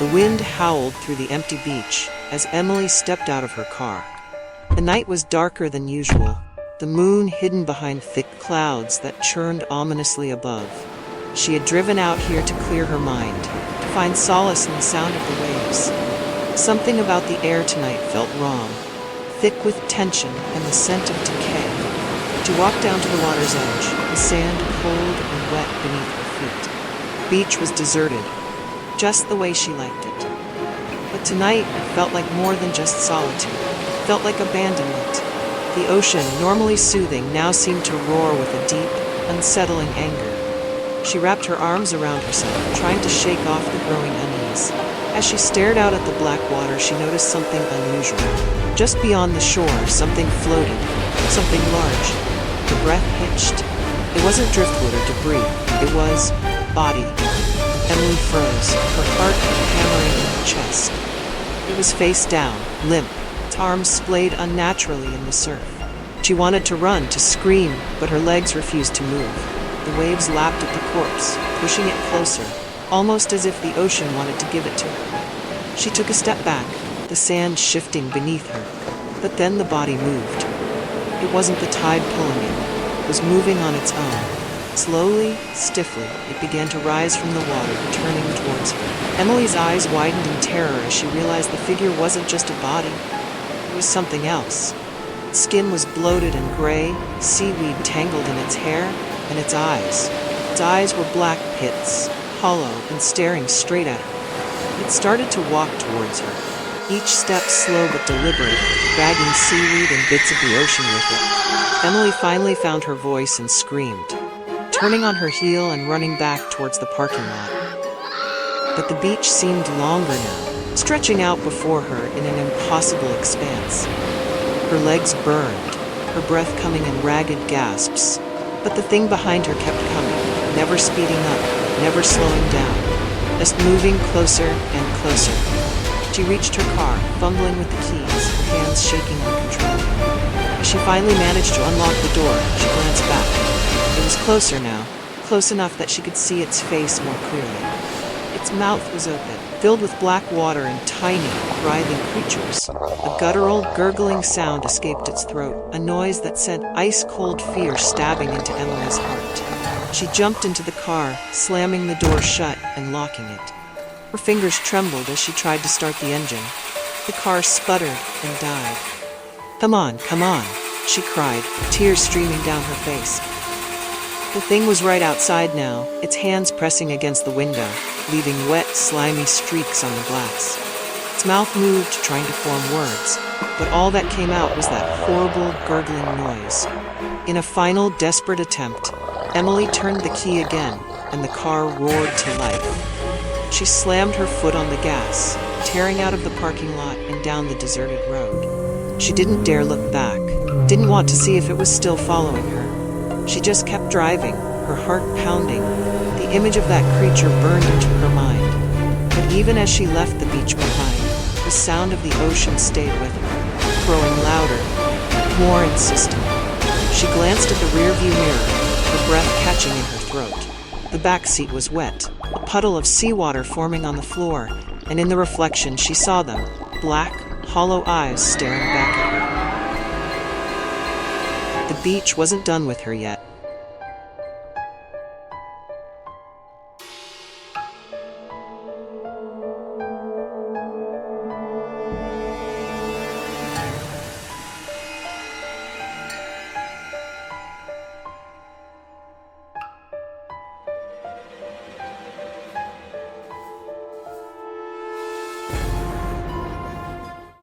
The wind howled through the empty beach as Emily stepped out of her car. The night was darker than usual, the moon hidden behind thick clouds that churned ominously above. She had driven out here to clear her mind, to find solace in the sound of the waves. Something about the air tonight felt wrong, thick with tension and the scent of decay. She walked down to the water's edge, the sand cold and wet beneath her feet. The beach was deserted, just the way she liked it. But tonight felt like more than just solitude. It felt like abandonment. The ocean, normally soothing, now seemed to roar with a deep, unsettling anger. She wrapped her arms around herself, trying to shake off the growing unease. As she stared out at the black water, she noticed something unusual. Just beyond the shore, something floated, something large. Her breath hitched. It wasn't driftwood or debris. It was body. Emily froze, her heart hammering in her chest. It was face down, limp, its arms splayed unnaturally in the surf. She wanted to run, to scream, but her legs refused to move. The waves lapped at the corpse, pushing it closer, almost as if the ocean wanted to give it to her. She took a step back, the sand shifting beneath her. But then the body moved. It wasn't the tide pulling it. It was moving on its own. Slowly, stiffly, it began to rise from the water, turning towards her. Emily's eyes widened in terror as she realized the figure wasn't just a body. It was something else. Its skin was bloated and gray, seaweed tangled in its hair, and its eyes. Its eyes were black pits, hollow and staring straight at her. It started to walk towards her, each step slow but deliberate, dragging seaweed and bits of the ocean with it. Emily finally found her voice and screamed, turning on her heel and running back towards the parking lot. But the beach seemed longer now, stretching out before her in an impossible expanse. Her legs burned, her breath coming in ragged gasps. But the thing behind her kept coming, never speeding up, never slowing down, just moving closer and closer. She reached her car, fumbling with the keys, her hands shaking uncontrollably. As she finally managed to unlock the door, she glanced back. It was closer now, close enough that she could see its face more clearly. Its mouth was open, filled with black water and tiny, writhing creatures. A guttural, gurgling sound escaped its throat, a noise that sent ice-cold fear stabbing into Emily's heart. She jumped into the car, slamming the door shut and locking it. Her fingers trembled as she tried to start the engine. The car sputtered and died. Come on, she cried, tears streaming down her face. The thing was right outside now, its hands pressing against the window, leaving wet, slimy streaks on the glass. Its mouth moved, trying to form words, but all that came out was that horrible, gurgling noise. In a final, desperate attempt, Emily turned the key again, and the car roared to life. She slammed her foot on the gas, tearing out of the parking lot and down the deserted road. She didn't dare look back, didn't want to see if it was still following her. She just kept driving, her heart pounding. The image of that creature burned into her mind. But even as she left the beach behind, the sound of the ocean stayed with her, growing louder, more insistent. She glanced at the rearview mirror, her breath catching in her throat. The back seat was wet, a puddle of seawater forming on the floor, and in the reflection she saw them, black, hollow eyes staring back at her. The beach wasn't done with her yet.